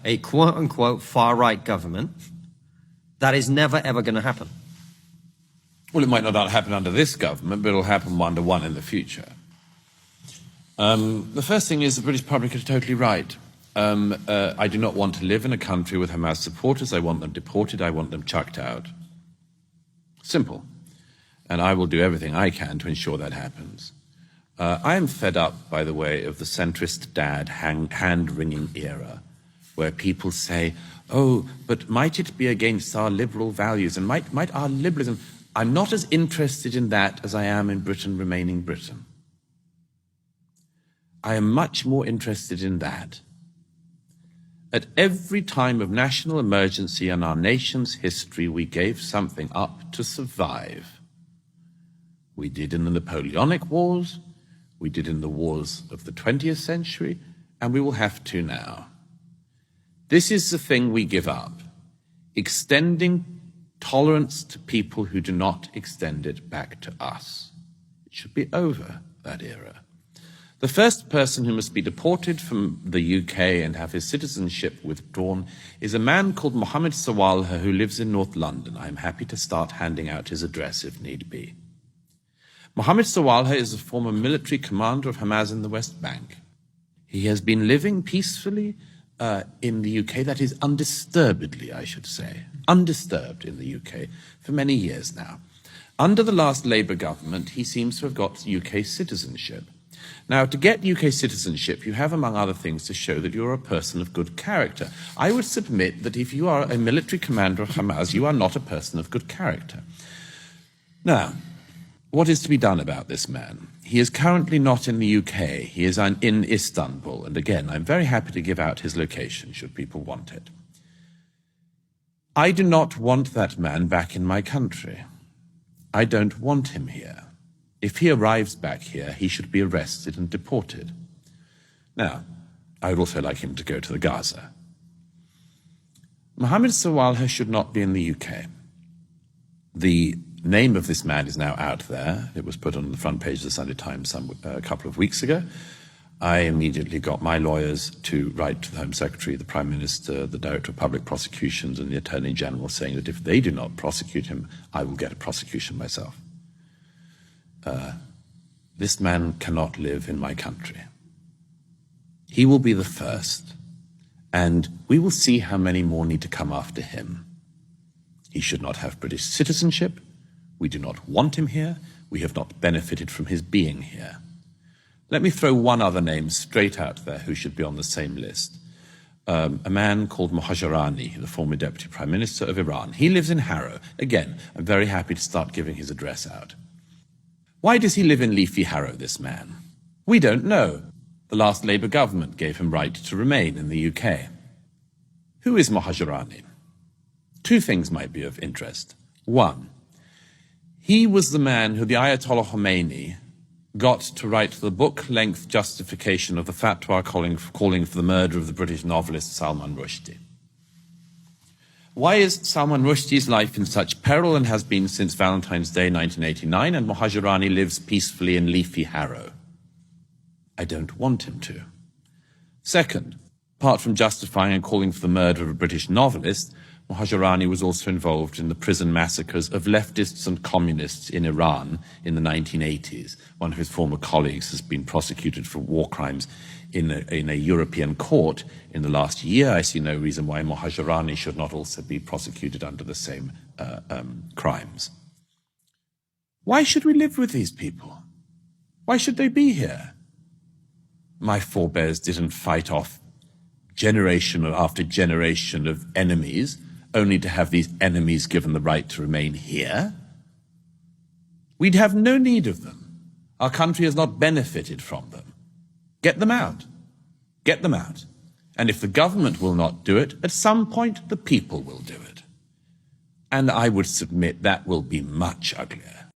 a quote-unquote far-right government, that is never, ever going to happen. Well, it might not happen under this government, but it'll happen under one in the future. The first thing is the British public are totally right. I do not want to live in a country with Hamas supporters. I want them deported. I want them chucked out. Simple. And I will do everything I can to ensure that happens. I am fed up, by the way, of the centrist dad hand-wringing era, where people say, oh, but might it be against our liberal values, and might our liberalism... I'm not as interested in that as I am in Britain remaining Britain. I am much more interested in that. At every time of national emergency in our nation's history, we gave something up to survive. We did in the Napoleonic Wars, we did in the wars of the 20th century, and we will have to now. This is the thing we give up, extending tolerance to people who do not extend it back to us. It should be over, that era. The first person who must be deported from the UK and have his citizenship withdrawn is a man called Mohammed Sawalha who lives in North London. I am happy to start handing out his address if need be. Mohammed Sawalha is a former military commander of Hamas in the West Bank. He has been living peacefully in the UK, that is undisturbedly, I should say, undisturbed in the UK for many years now. Under the last Labour government, he seems to have got UK citizenship. Now, to get UK citizenship, you have, among other things, to show that you're a person of good character. I would submit that if you are a military commander of Hamas, you are not a person of good character. Now, what is to be done about this man? He is currently not in the UK. He is in Istanbul. And again, I'm very happy to give out his location, should people want it. I do not want that man back in my country. I don't want him here. If he arrives back here, he should be arrested and deported. Now, I would also like him to go to the Gaza. Mohammed Sawalha should not be in the UK. The name of this man is now out there. It was put on the front page of the Sunday Times a couple of weeks ago. I immediately got my lawyers to write to the Home Secretary, the Prime Minister, the Director of Public Prosecutions, and the Attorney General, saying that if they do not prosecute him, I will get a prosecution myself. This man cannot live in my country. He will be the first, and we will see how many more need to come after him. He should not have British citizenship. We do not want him here. We have not benefited from his being here. Let me throw one other name straight out there who should be on the same list. A man called Mohajerani, the former Deputy Prime Minister of Iran. He lives in Harrow. Again, I'm very happy to start giving his address out. Why does he live in Leafy Harrow, this man? We don't know. The last Labour government gave him right to remain in the UK. Who is Mohajerani? Two things might be of interest. One, he was the man who the Ayatollah Khomeini got to write the book-length justification of the fatwa calling for the murder of the British novelist Salman Rushdie. Why is Salman Rushdie's life in such peril and has been since Valentine's Day 1989, and Mohajerani lives peacefully in Leafy Harrow? I don't want him to. Second, apart from justifying and calling for the murder of a British novelist, Mohajerani was also involved in the prison massacres of leftists and communists in Iran in the 1980s. One of his former colleagues has been prosecuted for war crimes in a European court in the last year. I see no reason why Mohajerani should not also be prosecuted under the same crimes. Why should we live with these people? Why should they be here? My forebears didn't fight off generation after generation of enemies, only to have these enemies given the right to remain here. We'd have no need of them. Our country has not benefited from them. Get them out. Get them out. And if the government will not do it, at some point the people will do it. And I would submit that will be much uglier.